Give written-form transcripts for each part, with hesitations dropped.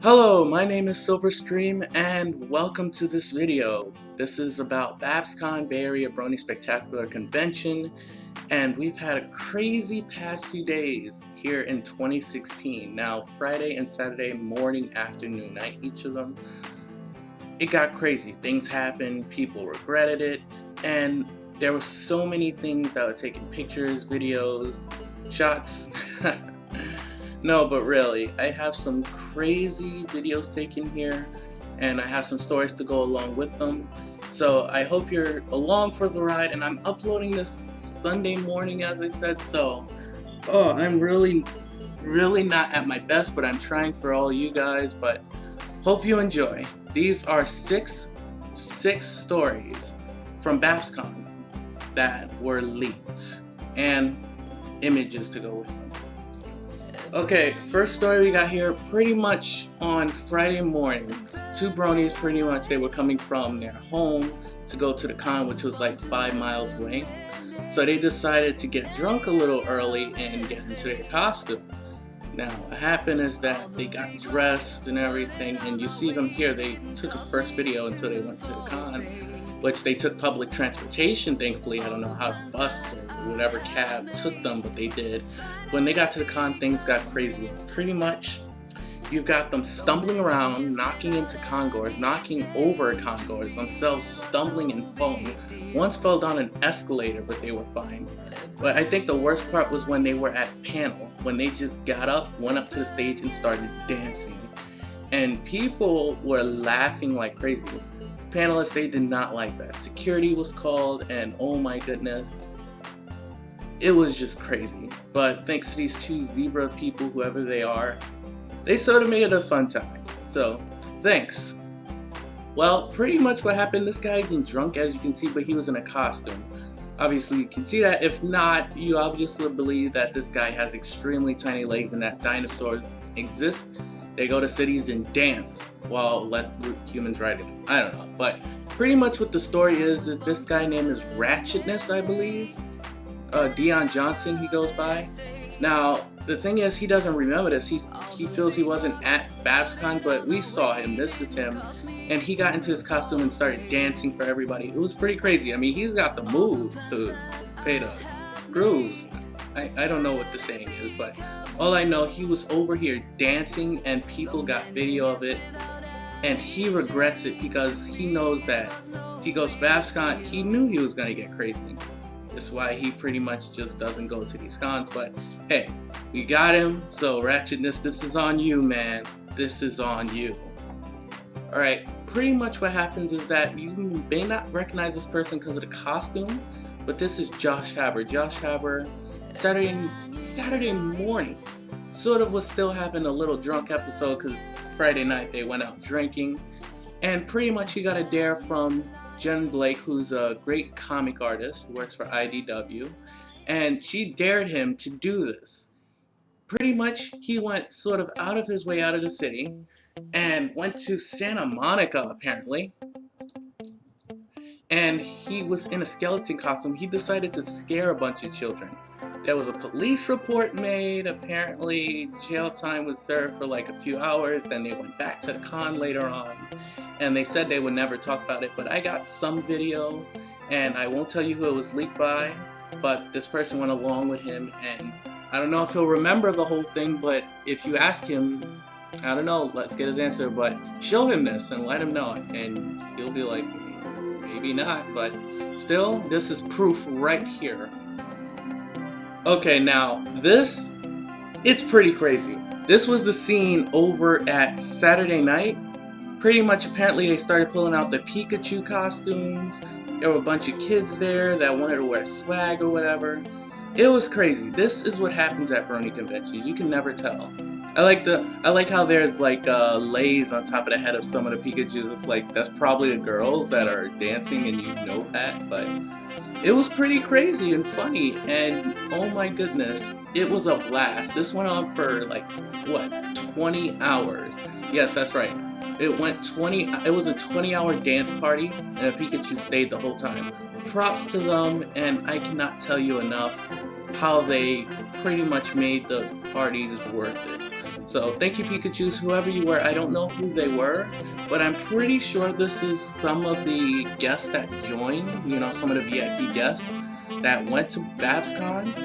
Hello, my name is Silverstream and welcome to this video. This is about BABSCon Bay Area Brony Spectacular Convention, and we've had a crazy past few days here in 2016. Now, Friday and Saturday morning, afternoon, night, each of them, it got crazy. Things happened, people regretted it, and there were so many things that were taking pictures, videos, shots. No, but really, I have some crazy videos taken here, and I have some stories to go along with them. So I hope you're along for the ride, and I'm uploading this Sunday morning, as I said, so I'm really not at my best, but I'm trying for all you guys, but hope you enjoy. These are six stories from BABSCon that were leaked, and images to go with them. Okay, first story we got here, pretty much on Friday morning, two bronies, pretty much they were coming from their home to go to the con, which was like 5 miles away. So they decided to get drunk a little early and get into their costume. Now, what happened is that they got dressed and everything, and you see them here, they took a first video until they went to the con, which they took public transportation, thankfully. I don't know how bus or whatever cab took them, but they did. When they got to the con, things got crazy. Pretty much, you've got them stumbling around, knocking into congoers, knocking over congoers, themselves stumbling and falling. Once fell down an escalator, but they were fine. But I think the worst part was when they were at panel, when they just got up, went up to the stage and started dancing. And people were laughing like crazy. Panelists, they did not like that. Security was called, and oh my goodness, it was just crazy. But thanks to these two zebra people, whoever they are, they sort of made it a fun time. So thanks. Well, pretty much what happened, this guy isn't drunk as you can see, but he was in a costume. Obviously you can see that. If not, you obviously believe that this guy has extremely tiny legs and that dinosaurs exist. They go to cities and dance while let humans ride it. I don't know, but pretty much what the story is this guy name is Ratchetness, I believe. Dion Johnson, he goes by. Now, the thing is, he doesn't remember this. He feels he wasn't at BABSCon, but we saw him. This is him. And he got into his costume and started dancing for everybody. It was pretty crazy. I mean, he's got the moves to pay the grooves. I don't know what the saying is, but all I know, he was over here dancing and people got video of it, and he regrets it because he knows that if he goes to BABSCon, he knew he was going to get crazy. That's why he pretty much just doesn't go to these cons, but hey, we got him, so Ratchetness, this is on you, man. This is on you. Alright, pretty much what happens is that you may not recognize this person because of the costume, but this is Josh Haber. Josh Haber, Saturday morning, sort of was still having a little drunk episode because Friday night they went out drinking, and pretty much he got a dare from Jen Blake, who's a great comic artist, works for IDW, and she dared him to do this. Pretty much he went sort of out of his way out of the city and went to Santa Monica apparently, and he was in a skeleton costume. He decided to scare a bunch of children. There was a police report made. Apparently jail time was served for like a few hours, then they went back to the con later on, and they said they would never talk about it, but I got some video, and I won't tell you who it was leaked by, but this person went along with him, and I don't know if he'll remember the whole thing, but if you ask him, I don't know, let's get his answer, but show him this and let him know, and he'll be like, maybe not, but still, this is proof right here. Okay, now this, it's pretty crazy. This was the scene over at Saturday night. Pretty much apparently they started pulling out the Pikachu costumes. There were a bunch of kids there that wanted to wear swag or whatever. It was crazy. This is what happens at Brony conventions. You can never tell. I like how there's like lays on top of the head of some of the Pikachus. It's like that's probably the girls that are dancing, and you know that, but it was pretty crazy and funny, and oh my goodness, it was a blast. This went on for like what, 20 hours? Yes, that's right. It was a 20-hour dance party, and Pikachu stayed the whole time. Props to them, and I cannot tell you enough how they pretty much made the parties worth it. So thank you, Pikachus, whoever you were. I don't know who they were, but I'm pretty sure this is some of the guests that joined, you know, some of the VIP guests that went to BABSCon,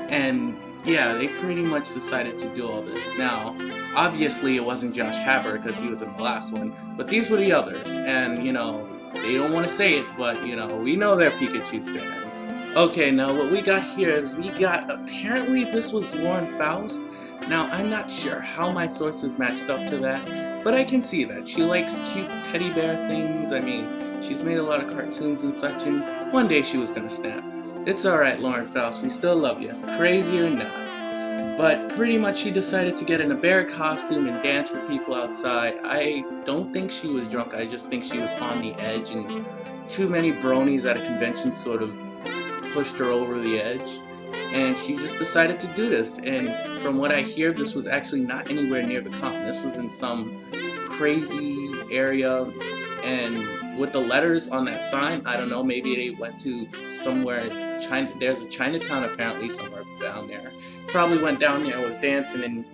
and yeah, they pretty much decided to do all this. Now, obviously it wasn't Josh Haber because he was in the last one, but these were the others, and you know, they don't want to say it, but you know, we know they're Pikachu fans. Okay, now what we got here is we got, apparently this was Lauren Faust. Now, I'm not sure how my sources matched up to that, but I can see that. She likes cute teddy bear things. I mean, she's made a lot of cartoons and such, and one day she was gonna snap. It's alright, Lauren Faust, we still love you, crazy or not. But pretty much she decided to get in a bear costume and dance for people outside. I don't think she was drunk, I just think she was on the edge, and too many bronies at a convention sort of pushed her over the edge, and she just decided to do this. And from what I hear, this was actually not anywhere near the con. This was in some crazy area, and with the letters on that sign, I don't know, maybe they went to somewhere, China. There's a Chinatown apparently somewhere down there. Probably went down there, was dancing, and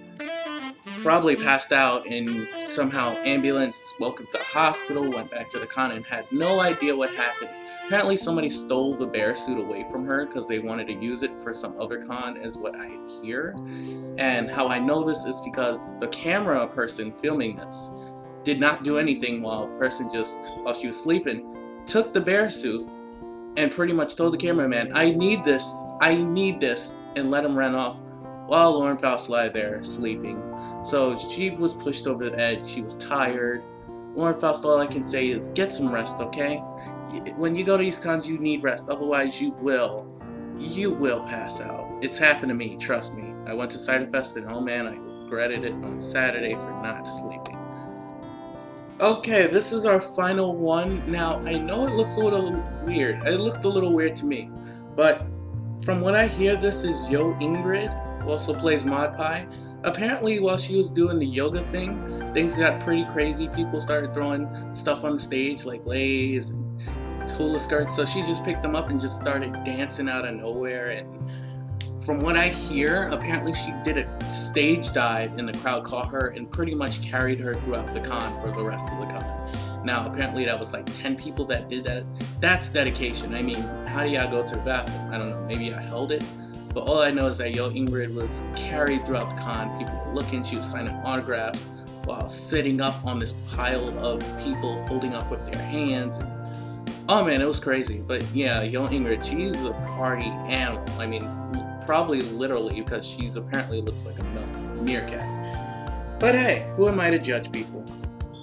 probably passed out, and somehow ambulance woke up at the hospital, went back to the con, and had no idea what happened. Apparently somebody stole the bear suit away from her because they wanted to use it for some other con, is what I hear. And how I know this is because the camera person filming this did not do anything while she was sleeping, took the bear suit and pretty much told the cameraman, I need this, and let him run off while Lauren Faust lay there sleeping. So she was pushed over the edge, she was tired. Lauren Faust, all I can say is get some rest, okay? When you go to these cons, you need rest, otherwise you will pass out. It's happened to me, trust me. I went to Cyberfest and oh man, I regretted it on Saturday for not sleeping. Okay, this is our final one. Now, I know it looks a little weird. It looked a little weird to me, but from what I hear, this is Yo Ingrid, who also plays Mod Pie. Apparently, while she was doing the yoga thing, things got pretty crazy. People started throwing stuff on the stage, like leis and hula skirts, so she just picked them up and just started dancing out of nowhere. And from what I hear, apparently she did a stage dive and the crowd caught her and pretty much carried her throughout the con for the rest of the con. Now, apparently that was like 10 people that did that. That's dedication. I mean, how do y'all go to the bathroom? I don't know, maybe I held it. But all I know is that Yo Ingrid was carried throughout the con. People were looking, she was signing autographs while sitting up on this pile of people holding up with their hands. And, oh man, it was crazy. But yeah, Yo Ingrid, she's a party animal. I mean, probably literally, because she's apparently looks like a meerkat. But hey, who am I to judge people?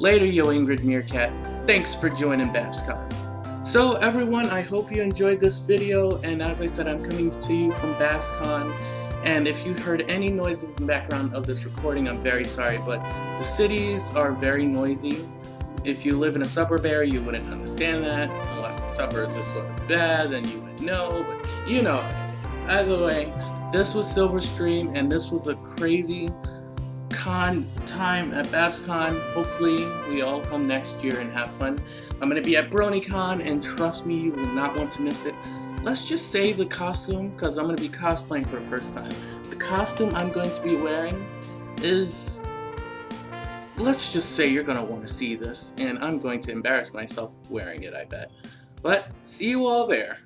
Later, Yo Ingrid Meerkat, thanks for joining BABSCon. So everyone, I hope you enjoyed this video, and as I said, I'm coming to you from BABSCon, and if you heard any noises in the background of this recording, I'm very sorry, but the cities are very noisy. If you live in a suburb area, you wouldn't understand that, unless the suburbs are sort of bad, then you would know, but you know. Either way, this was Silverstream, and this was a crazy con time at BABSCon. Hopefully, we all come next year and have fun. I'm going to be at Bronycon, and trust me, you will not want to miss it. Let's just say the costume, because I'm going to be cosplaying for the first time. The costume I'm going to be wearing is, let's just say you're going to want to see this, and I'm going to embarrass myself wearing it, I bet. But, see you all there.